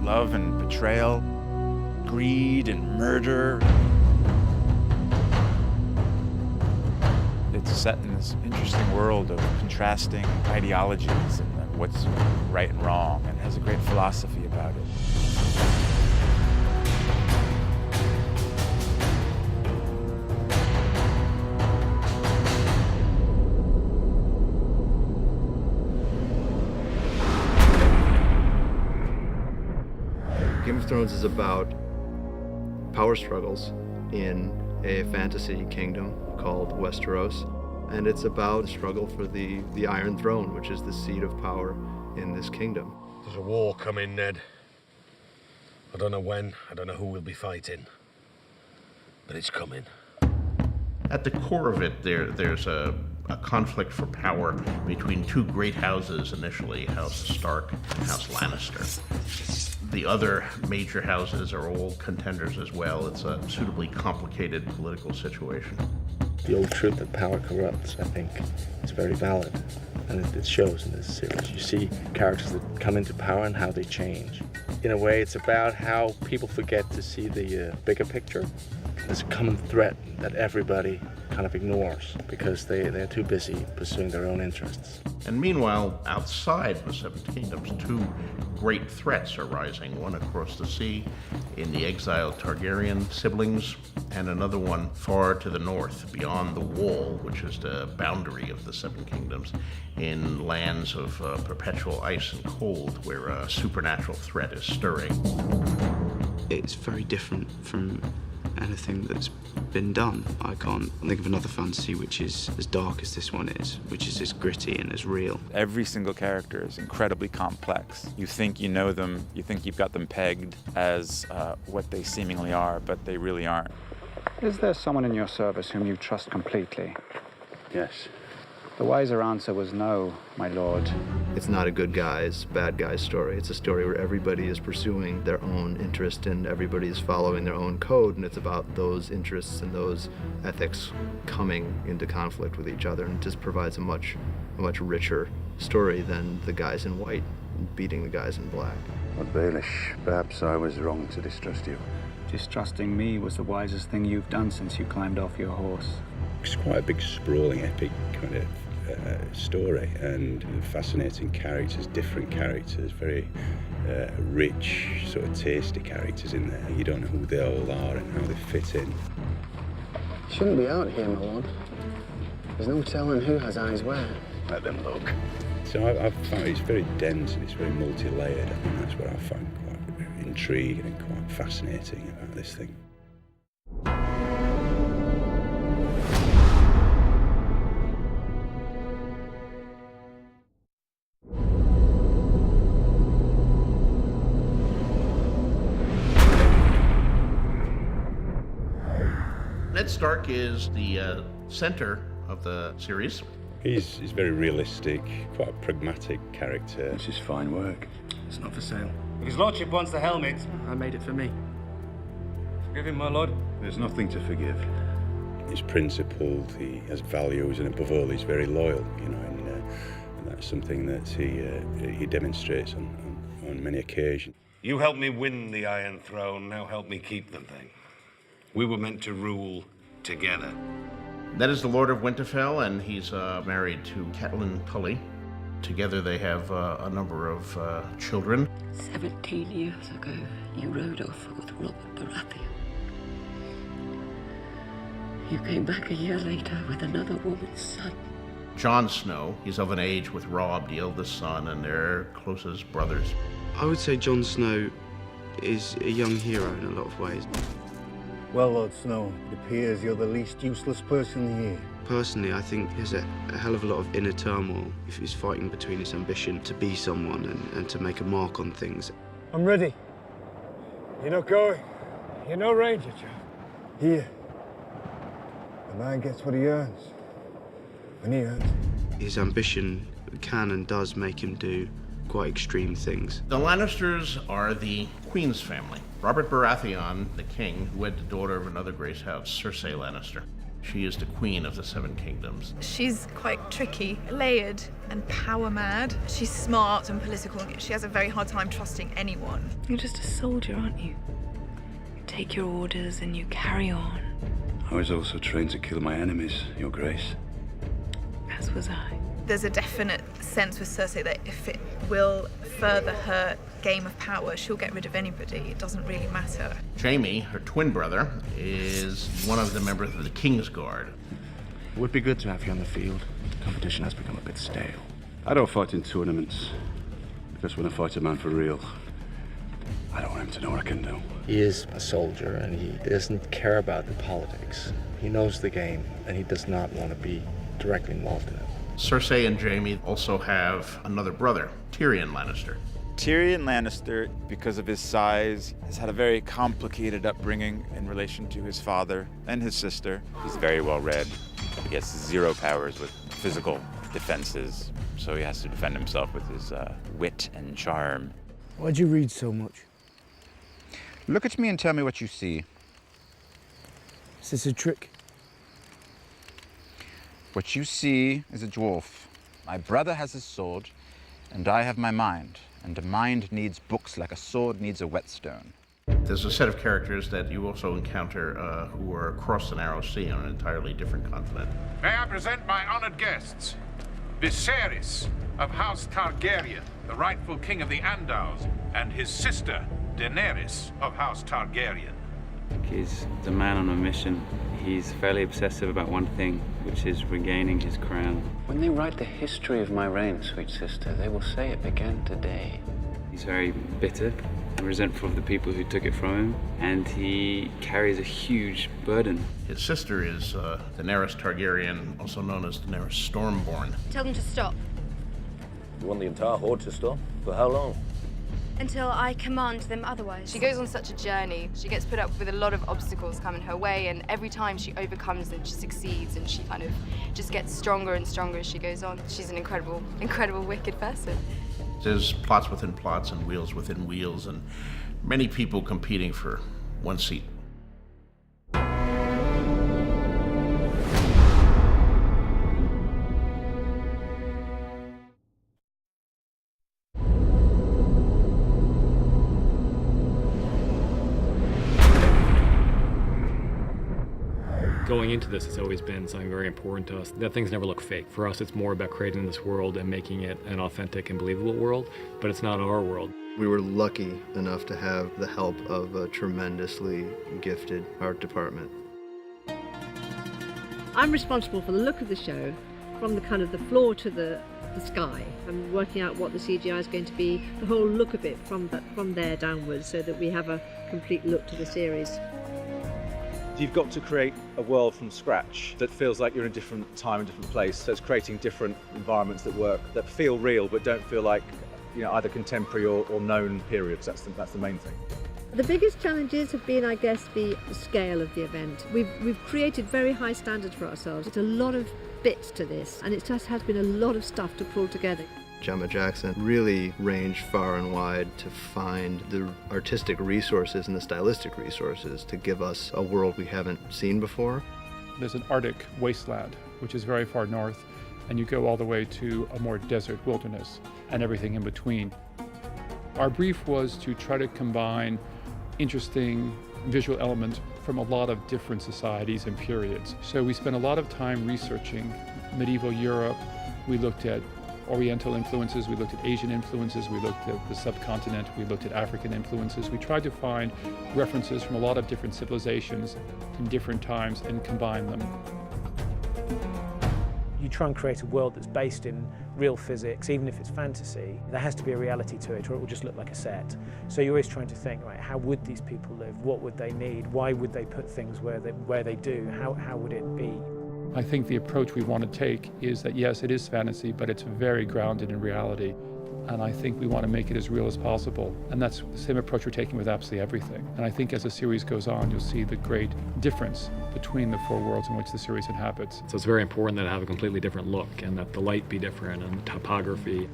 love and betrayal, greed and murder. It's set in this interesting world of contrasting ideologies and what's right and wrong, and it has a great philosophy about it. Game of Thrones is about power struggles in a fantasy kingdom called Westeros, and it's about a struggle for the Iron Throne, which is the seat of power in this kingdom. There's a war coming, Ned. I don't know when, I don't know who we'll be fighting, but it's coming. At the core of it, there's a conflict for power between two great houses initially, House Stark and House Lannister. The other major houses are all contenders as well. It's a suitably complicated political situation. The old truth that power corrupts, I think, is very valid. And it shows in this series. You see characters that come into power and how they change. In a way, it's about how people forget to see the bigger picture. There's a common threat that everybody kind of ignores because they're too busy pursuing their own interests. And meanwhile, outside the Seven Kingdoms, two great threats are rising, one across the sea in the exiled Targaryen siblings, and another one far to the north, beyond the Wall, which is the boundary of the Seven Kingdoms, in lands of perpetual ice and cold, where a supernatural threat is stirring. It's very different from anything that's been done. I can't think of another fantasy which is as dark as this one is, which is as gritty and as real. Every single character is incredibly complex. You think you know them, you think you've got them pegged as what they seemingly are, but they really aren't. Is there someone in your service whom you trust completely? Yes. The wiser answer was no, my lord. It's not a good guys, bad guys story. It's a story where everybody is pursuing their own interest and everybody is following their own code, and it's about those interests and those ethics coming into conflict with each other, and it just provides a much richer story than the guys in white beating the guys in black. Lord Baelish, perhaps I was wrong to distrust you. Distrusting me was the wisest thing you've done since you climbed off your horse. It's quite a big, sprawling, epic kind of story, and fascinating characters, different characters, very rich, sort of tasty characters in there. You don't know who they all are and how they fit in. Shouldn't be out here, my lord. There's no telling who has eyes where. Let them look. So I've found it's very dense and it's very multi-layered. I think that's what I found quite intriguing and quite fascinating about this thing. Ned Stark is the center of the series. He's very realistic, quite a pragmatic character. This is fine work. It's not for sale. If his lordship wants the helmet, I made it for me. forgive him, my lord. There's nothing to forgive. He's principled, he has values, and above all, he's very loyal, you know, and that's something that he demonstrates on many occasions. You helped me win the Iron Throne, now help me keep the thing. We were meant to rule together. Ned is the Lord of Winterfell, and he's married to Catelyn Tully. Together they have a number of children. 17 years ago, you rode off with Robert Baratheon. You came back a year later with another woman's son. Jon Snow, he's of an age with Robb, the eldest son, and they're closest brothers. I would say Jon Snow is a young hero in a lot of ways. Well, Lord Snow, it appears you're the least useless person here. Personally, I think there's a hell of a lot of inner turmoil if he's fighting between his ambition to be someone and to make a mark on things. I'm ready. You're not going. You're no ranger, chap. Here. The man gets what he earns. When he earns it. His ambition can and does make him do quite extreme things. The Lannisters are the Queen's family. Robert Baratheon, the king, wed the daughter of another Grace House, Cersei Lannister. She is the queen of the Seven Kingdoms. She's quite tricky, layered, and power mad. She's smart and political. She has a very hard time trusting anyone. You're just a soldier, aren't you? You take your orders and you carry on. I was also trained to kill my enemies, Your Grace. As was I. There's a definite sense with Cersei that if it will further her game of power, she'll get rid of anybody. It doesn't really matter. Jaime, her twin brother, is one of the members of the King's Guard. It would be good to have you on the field. The competition has become a bit stale. I don't fight in tournaments, because when I fight a man for real, I don't want him to know what I can do. He is a soldier, and he doesn't care about the politics. He knows the game, and he does not want to be directly involved in it. Cersei and Jaime also have another brother, Tyrion Lannister. Tyrion Lannister, because of his size, has had a very complicated upbringing in relation to his father and his sister. He's very well read. He gets 0 powers with physical defenses, so he has to defend himself with his wit and charm. Why'd you read so much? Look at me and tell me what you see. Is this a trick? What you see is a dwarf. My brother has his sword, and I have my mind. And a mind needs books like a sword needs a whetstone. There's a set of characters that you also encounter who are across the Narrow Sea on an entirely different continent. May I present my honored guests, Viserys of House Targaryen, the rightful king of the Andals, and his sister, Daenerys of House Targaryen. He's a man on a mission. He's fairly obsessive about one thing, which is regaining his crown. When they write the history of my reign, sweet sister, they will say it began today. He's very bitter and resentful of the people who took it from him, and he carries a huge burden. His sister is Daenerys Targaryen, also known as Daenerys Stormborn. Tell them to stop. You want the entire horde to stop? For how long? Until I command them otherwise. She goes on such a journey. She gets put up with a lot of obstacles coming her way, and every time she overcomes them, she succeeds, and she kind of just gets stronger and stronger as she goes on. She's an incredible, incredible, wicked person. There's plots within plots and wheels within wheels, and many people competing for one seat. Going into this, it's always been something very important to us, that things never look fake. For us, it's more about creating this world and making it an authentic and believable world, but it's not our world. We were lucky enough to have the help of a tremendously gifted art department. I'm responsible for the look of the show, from the kind of the floor to the sky. I'm working out what the CGI is going to be, the whole look of it from there downwards, so that we have a complete look to the series. You've got to create a world from scratch that feels like you're in a different time and different place. So it's creating different environments that work, that feel real but don't feel like, you know, either contemporary or known periods. That's the main thing. The biggest challenges have been, I guess, the scale of the event. We've created very high standards for ourselves. It's a lot of bits to this, and it just has been a lot of stuff to pull together. Gemma Jackson really ranged far and wide to find the artistic resources and the stylistic resources to give us a world we haven't seen before. There's an Arctic wasteland, which is very far north, and you go all the way to a more desert wilderness and everything in between. Our brief was to try to combine interesting visual elements from a lot of different societies and periods. So we spent a lot of time researching medieval Europe. We looked at Oriental influences, we looked at Asian influences, we looked at the subcontinent, we looked at African influences. We tried to find references from a lot of different civilizations in different times and combine them. You try and create a world that's based in real physics, even if it's fantasy. There has to be a reality to it, or it will just look like a set. So you're always trying to think, right, how would these people live? What would they need? Why would they put things where they do? How would it be? I think the approach we want to take is that, yes, it is fantasy, but it's very grounded in reality. And I think we want to make it as real as possible. And that's the same approach we're taking with absolutely everything. And I think as the series goes on, you'll see the great difference between the 4 worlds in which the series inhabits. So it's very important that it have a completely different look, and that the light be different, and the topography.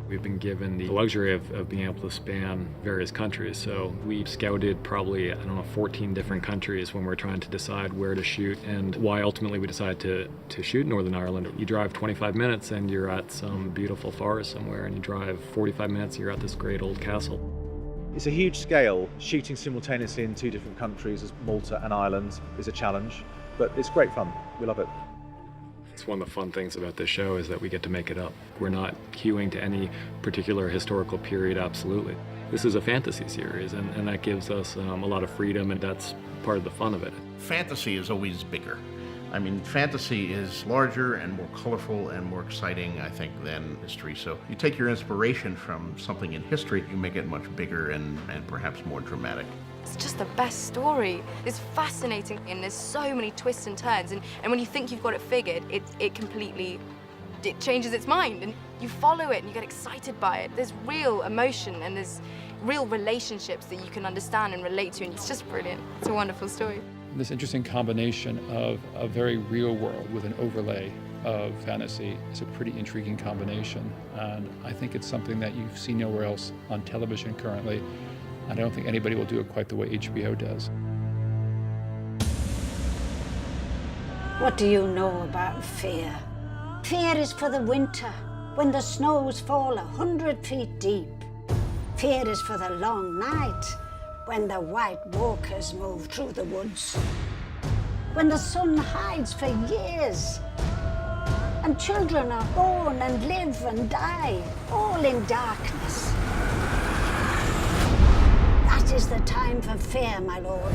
We've been given the luxury of being able to span various countries. So we scouted probably, 14 different countries when we're trying to decide where to shoot and why ultimately we decided to shoot in Northern Ireland. You drive 25 minutes and you're at some beautiful forest somewhere, and you drive 45 minutes, you're at this great old castle. It's a huge scale. Shooting simultaneously in 2 different countries as Malta and Ireland is a challenge, but it's great fun. We love it. It's one of the fun things about this show is that we get to make it up. We're not hewing to any particular historical period, absolutely. This is a fantasy series, and that gives us a lot of freedom, and that's part of the fun of it. Fantasy is always bigger. I mean, fantasy is larger and more colorful and more exciting, I think, than history. So you take your inspiration from something in history, you make it much bigger and perhaps more dramatic. It's just the best story. It's fascinating, and there's so many twists and turns, and when you think you've got it figured, it completely changes its mind, and you follow it and you get excited by it. There's real emotion and there's real relationships that you can understand and relate to, and it's just brilliant. It's a wonderful story. This interesting combination of a very real world with an overlay of fantasy is a pretty intriguing combination, and I think it's something that you see nowhere else on television currently. I don't think anybody will do it quite the way HBO does. What do you know about fear? Fear is for the winter, when the snows fall 100 feet deep. Fear is for the long night, when the white walkers move through the woods. When the sun hides for years, and children are born and live and die, all in darkness. That is the time for fear, my lord.